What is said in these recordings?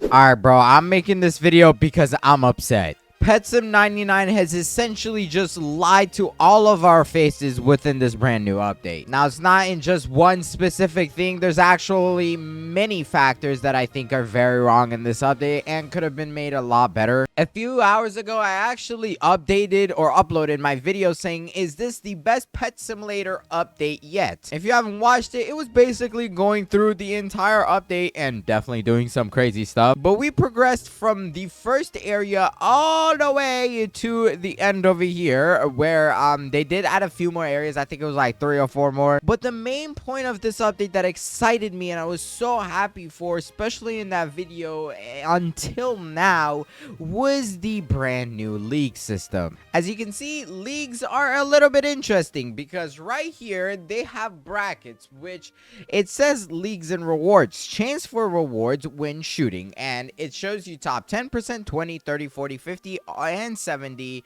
Alright, bro, I'm making this video because I'm upset. PetSim99 has essentially just lied to all of our faces within this brand new update. Now, it's not in just one specific thing. There's actually many factors that I think are very wrong in this update and could have been made a lot better. A few hours ago, I actually updated or uploaded my video saying, is this the best pet simulator update yet? If you haven't watched it, it was basically going through the entire update and definitely doing some crazy stuff. But we progressed from the first area all the way to the end over here where they did add a few more areas. I think it was like 3 or 4 more. But the main point of this update that excited me and I was so happy for, especially in that video until now, was the brand new league system. As you can see, leagues are a little bit interesting because right here they have brackets, which it says leagues and rewards. Chance for rewards when shooting, and it shows you top 10%, 20, 30, 40, 50 and 70,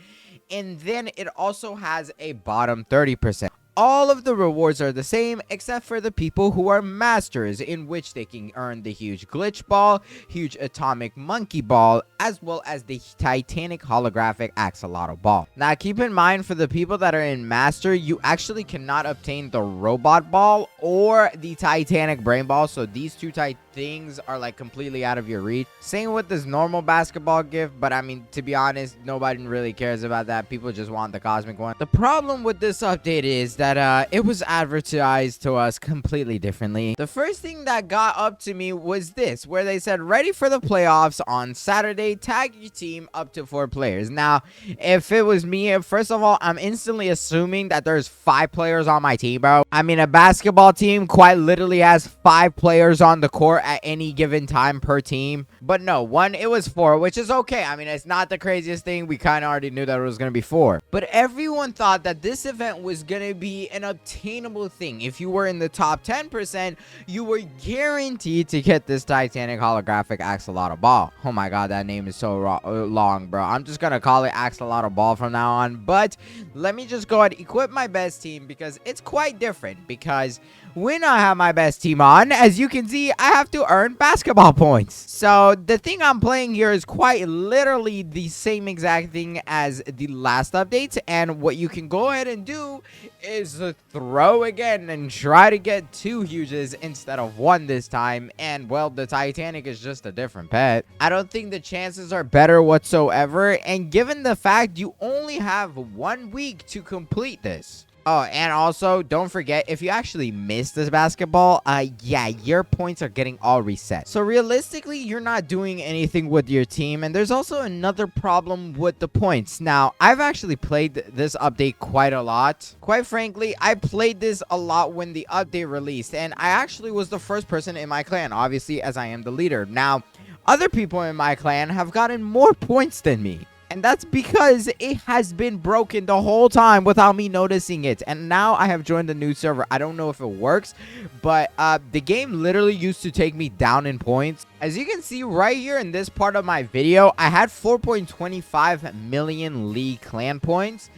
and then it also has a bottom 30%. All of the rewards are the same except for the people who are masters, in which they can earn the huge glitch ball, huge atomic monkey ball, as well as the titanic holographic axolotl ball. Now keep in mind, for the people that are in master, you actually cannot obtain the robot ball or the titanic brain ball, so these two things are like completely out of your reach. Same with this normal basketball gift, but I mean, to be honest, nobody really cares about that. People just want the cosmic one. The problem with this update is that it was advertised to us completely differently. The first thing that got up to me was this, where they said ready for the playoffs on Saturday, tag your team up to 4 players. Now if it was me, first of all, I'm instantly assuming that there's 5 players on my team, bro. I mean, a basketball team quite literally has 5 players on the court at any given time per team. But no, it was 4, which is okay. I mean, it's not the craziest thing. We kind of already knew that it was going to be 4. But everyone thought that this event was going to be an obtainable thing. If you were in the top 10%, you were guaranteed to get this titanic holographic axolotl ball. Oh my god, that name is so long, bro. I'm just going to call it axolotl ball from now on. But let me just go ahead and equip my best team because it's quite different. Because when I have my best team on, as you can see, I have to earn basketball points. So the thing I'm playing here is quite literally the same exact thing as the last update. And what you can go ahead and do is throw again and try to get 2 huges instead of 1 this time. And well, the Titanic is just a different pet. I don't think the chances are better whatsoever. And given the fact you only have 1 week to complete this. Oh, and also, don't forget, if you actually miss this basketball, yeah, your points are getting all reset. So realistically, you're not doing anything with your team. And there's also another problem with the points. Now, I've actually played this update quite a lot. Quite frankly, I played this a lot when the update released. And I actually was the first person in my clan, obviously, as I am the leader. Now, other people in my clan have gotten more points than me. And that's because it has been broken the whole time without me noticing it. And now I have joined a new server. I don't know if it works, but the game literally used to take me down in points. As you can see right here in this part of my video, I had 4.25 million league clan points.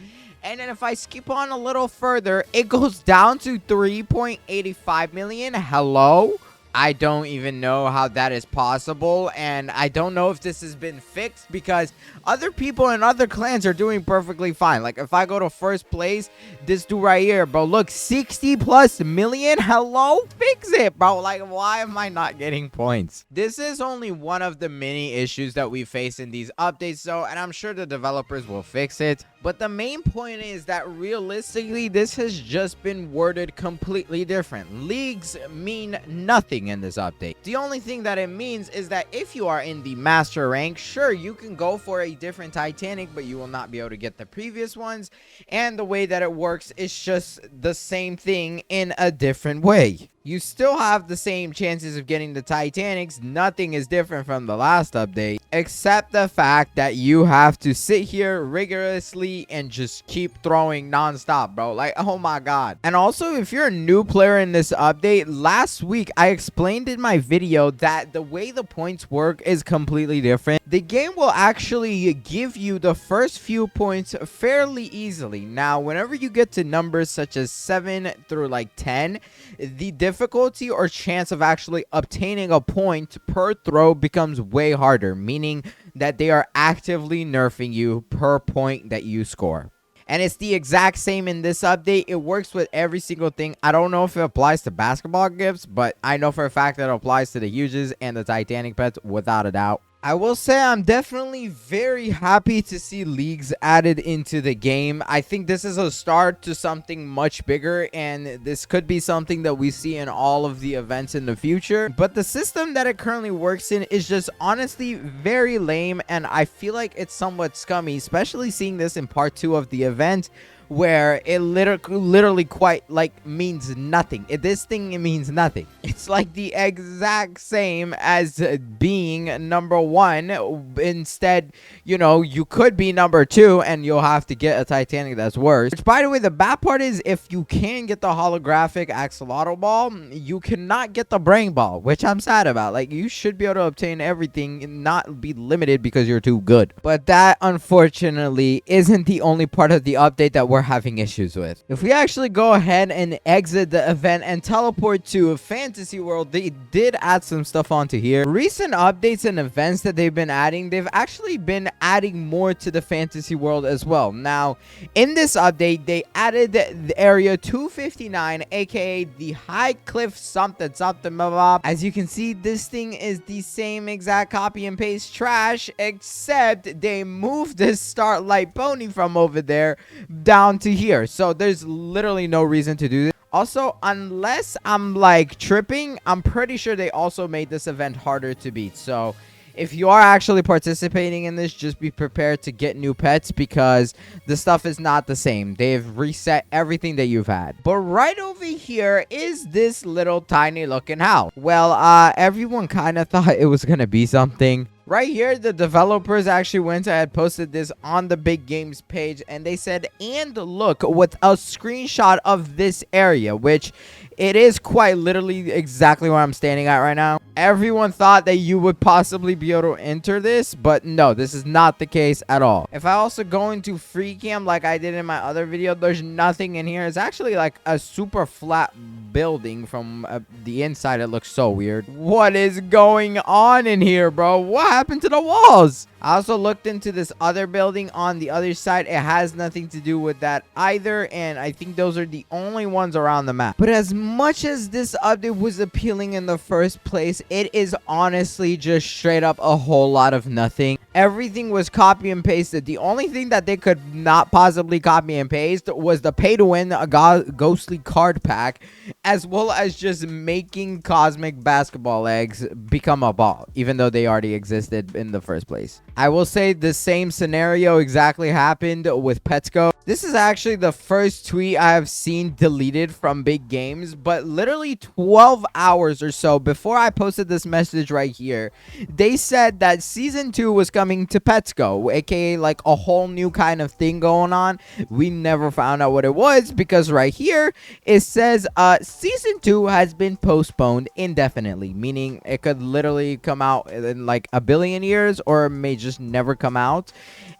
And then if I skip on a little further, it goes down to 3.85 million. Hello? I don't even know how that is possible, and I don't know if this has been fixed because other people in other clans are doing perfectly fine. Like, if I go to first place, this dude right here, bro, look, 60+ million. Hello? Fix it, bro. Like, why am I not getting points? This is only one of the many issues that we face in these updates, though, and I'm sure the developers will fix it. But the main point is that realistically, this has just been worded completely different. Leagues mean nothing in this update. The only thing that it means is that if you are in the master rank, sure, you can go for a different Titanic, but you will not be able to get the previous ones. And the way that it works is just the same thing in a different way. You still have the same chances of getting the Titanics. Nothing is different from the last update, except the fact that you have to sit here rigorously and just keep throwing non-stop, bro. Like, oh my god. And also, if you're a new player in this update, last week I explained in my video that the way the points work is completely different. the game will actually give you the first few points fairly easily. Now, whenever you get to numbers such as 7 through like 10, the difficulty or chance of actually obtaining a point per throw becomes way harder, meaning that they are actively nerfing you per point that you score. And it's the exact same in this update. It works with every single thing. I don't know if it applies to basketball gifts, but I know for a fact that it applies to the Huges and the Titanic pets without a doubt. I will say I'm definitely very happy to see leagues added into the game. I think this is a start to something much bigger, and this could be something that we see in all of the events in the future. But the system that it currently works in is just honestly very lame, and I feel like it's somewhat scummy, especially seeing this in part 2 of the event, where it literally quite like means nothing. This thing, it means nothing. It's like the exact same as being number 1. Instead, you know, you could be number 2 and you'll have to get a Titanic that's worse. Which, by the way, the bad part is if you can get the holographic axolotl ball, you cannot get the brain ball, which I'm sad about. Like, you should be able to obtain everything and not be limited because you're too good. But that, unfortunately, isn't the only part of the update that we're having issues with. If we actually go ahead and exit the event and teleport to a fantasy world, they did add some stuff onto here. Recent updates and events that they've been adding, they've actually been adding more to the fantasy world as well. Now, in this update, they added the area 259, aka the High Cliff something something blah, blah. As you can see, this thing is the same exact copy and paste trash, except they moved this Starlight Pony from over there down to here. So there's literally no reason to do this. Also, unless I'm like tripping, I'm pretty sure they also made this event harder to beat. So if you are actually participating in this, just be prepared to get new pets because the stuff is not the same. They've reset everything that you've had. But right over here is this little tiny looking house. Well, everyone kind of thought it was gonna be something. Right here, the developers actually went ahead and posted this on the Big Games page, and they said, and look, with a screenshot of this area, which it is quite literally exactly where I'm standing at right now. Everyone thought that you would possibly be able to enter this, but no, this is not the case at all. If I also go into free cam like I did in my other video, there's nothing in here. It's actually like a super flat building. From the inside, it looks so weird. What is going on in here, bro? What happened to the walls? I also looked into this other building on the other side. It has nothing to do with that either, and I think those are the only ones around the map. But as much as this update was appealing in the first place, it is honestly just straight up a whole lot of nothing. Everything was copy and pasted. The only thing that they could not possibly copy and paste was the pay to win a ghostly card pack, as well as just making cosmic basketball eggs become a ball, even though they already existed in the first place. I will say the same scenario exactly happened with Petsco. This is actually the first tweet I have seen deleted from Big Games, but literally 12 hours or so before I posted this message right here, they said that season 2 was coming to Petsco, aka like a whole new kind of thing going on. We never found out what it was because right here it says season 2 has been postponed indefinitely, meaning it could literally come out in like a billion years or may just never come out.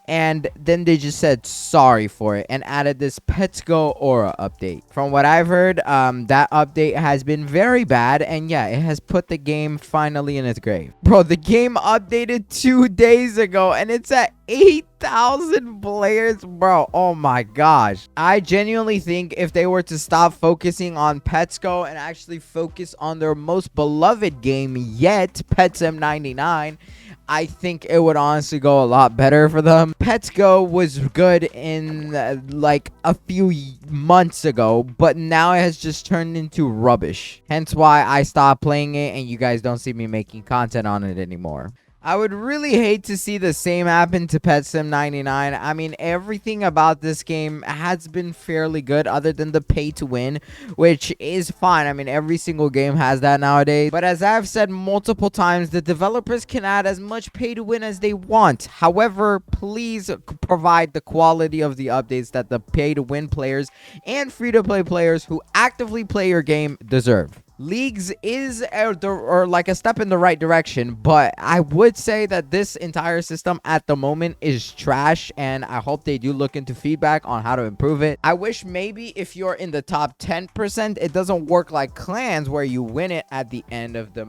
And then they just said sorry for it and added this Petsco Aura update. From what I've heard, that update has been very bad, and yeah, it has put the game finally in its grave. Bro, the game updated 2 days ago and it's at 8,000 players, bro. Oh my gosh. I genuinely think if they were to stop focusing on Petsco and actually focus on their most beloved game yet, Petssim 99, I think it would honestly go a lot better for them. Petsco was good in like a few months ago, but now it has just turned into rubbish. Hence why I stopped playing it and you guys don't see me making content on it anymore. I would really hate to see the same happen to Petssim 99. I mean, everything about this game has been fairly good other than the pay to win, which is fine. I mean, every single game has that nowadays. But as I've said multiple times, the developers can add as much pay to win as they want. However, please provide the quality of the updates that the pay to win players and free to play players who actively play your game deserve. Leagues is or like a step in the right direction, but I would say that this entire system at the moment is trash, and I hope they do look into feedback on how to improve it. I wish maybe if you're in the top 10%, it doesn't work like clans where you win it at the end of the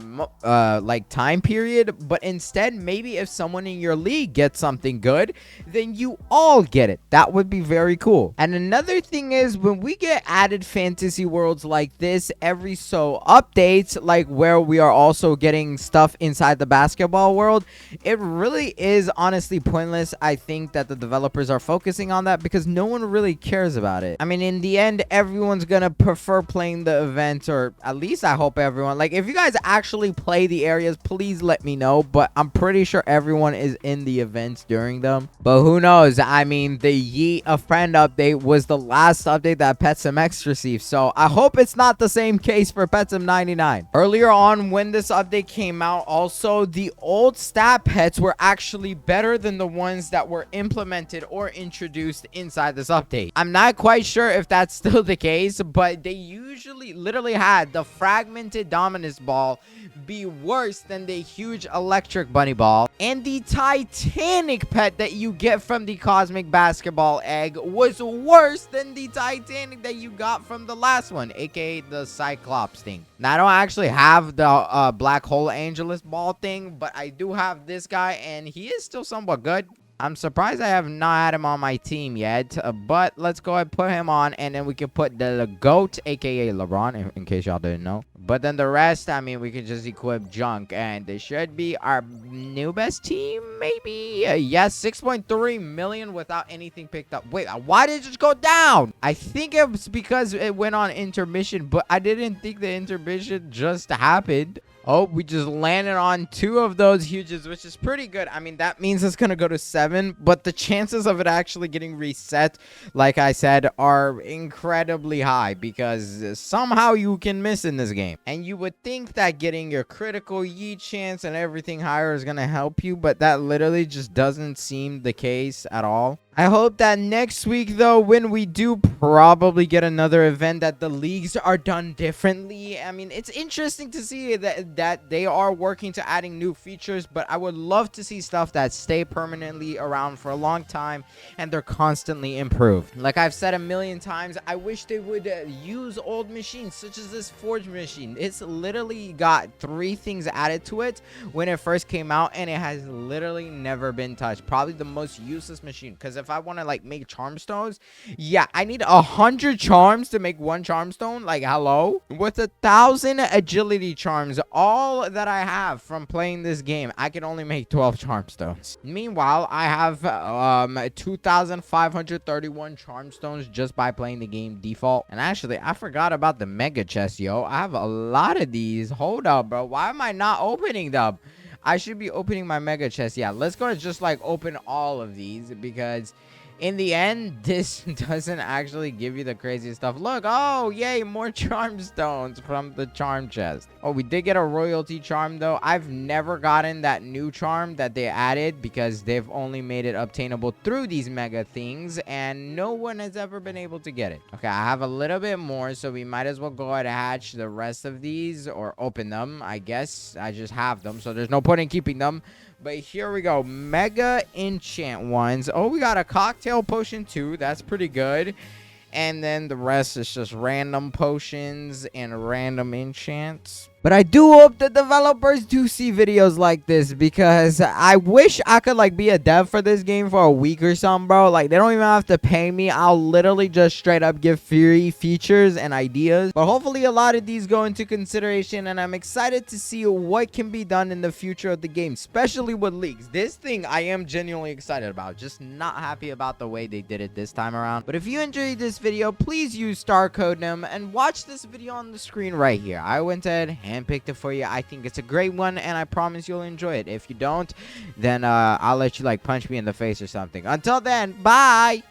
like time period, but instead maybe if someone in your league gets something good, then you all get it. That would be very cool. And another thing is, when we get added fantasy worlds like this every so updates, like where we are also getting stuff inside the basketball world, it really is honestly pointless. I think that the developers are focusing on that because no one really cares about it. I mean, in the end, everyone's gonna prefer playing the events, or at least I hope everyone, like, if you guys actually play the areas, please let me know, but I'm pretty sure everyone is in the events during them. But who knows? I mean, the Yeet a Friend update was the last update that PetSimX received, so I hope it's not the same case for PetSim99. Earlier on, when this update came out, also the old stat pets were actually better than the ones that were implemented or introduced inside this update. I'm not quite sure if that's still the case, but they usually literally had the fragmented dominus ball be worse than the huge electric bunny ball, and the Titanic pet that you get from the cosmic basketball egg was worse than the Titanic that you got from the last one, aka the Cyclops thing. Now, I don't actually have the black hole angelus ball thing, but I do have this guy, and he is still somewhat good. I'm surprised I have not had him on my team yet, but let's go ahead and put him on, and then we can put the GOAT, aka LeBron, in case y'all didn't know. But then the rest, I mean, we can just equip junk, and this should be our new best team, maybe? Yes, 6.3 million without anything picked up. Wait, why did it just go down? I think it was because it went on intermission, but I didn't think the intermission just happened. Oh, we just landed on 2 of those huges, which is pretty good. I mean, that means it's going to go to 7, but the chances of it actually getting reset, like I said, are incredibly high because somehow you can miss in this game. And you would think that getting your critical yeet chance and everything higher is going to help you, but that literally just doesn't seem the case at all. I hope that next week, though, when we do probably get another event, that the leagues are done differently. I mean, it's interesting to see that they are working to adding new features, but I would love to see stuff that stay permanently around for a long time and they're constantly improved. Like I've said a million times, I wish they would use old machines such as this forge machine. It's literally got 3 things added to it when it first came out, and it has literally never been touched. Probably the most useless machine, because if I want to like make charm stones, yeah, I need 100 charms to make 1 charm stone. Like, hello? With 1,000 agility charms, all that I have from playing this game, I can only make 12 charm stones. Meanwhile, I have 2,531 charm stones just by playing the game default. And actually, I forgot about the mega chest, yo. I have a lot of these. Hold up, bro. Why am I not opening them? I should be opening my mega chest. Yeah, let's go and just like open all of these, because in the end, this doesn't actually give you the craziest stuff. Look, oh, yay, more charm stones from the charm chest. Oh, we did get a royalty charm, though. I've never gotten that new charm that they added because they've only made it obtainable through these mega things, and no one has ever been able to get it. Okay, I have a little bit more, so we might as well go ahead and hatch the rest of these, or open them. I guess I just have them, so there's no point in keeping them. But here we go. Mega enchant ones. Oh, we got a cocktail potion too. That's pretty good. And then the rest is just random potions and random enchants. But I do hope the developers do see videos like this, because I wish I could like be a dev for this game for a week or something, bro. Like, they don't even have to pay me. I'll literally just straight up give free features and ideas. But hopefully a lot of these go into consideration, and I'm excited to see what can be done in the future of the game, especially with leagues. This thing I am genuinely excited about. Just not happy about the way they did it this time around. But if you enjoyed this video, please use StarCode them and watch this video on the screen right here. I went ahead and picked it for you. I think it's a great one, and I promise you'll enjoy it. If you don't, then I'll let you like punch me in the face or something. Until then, bye.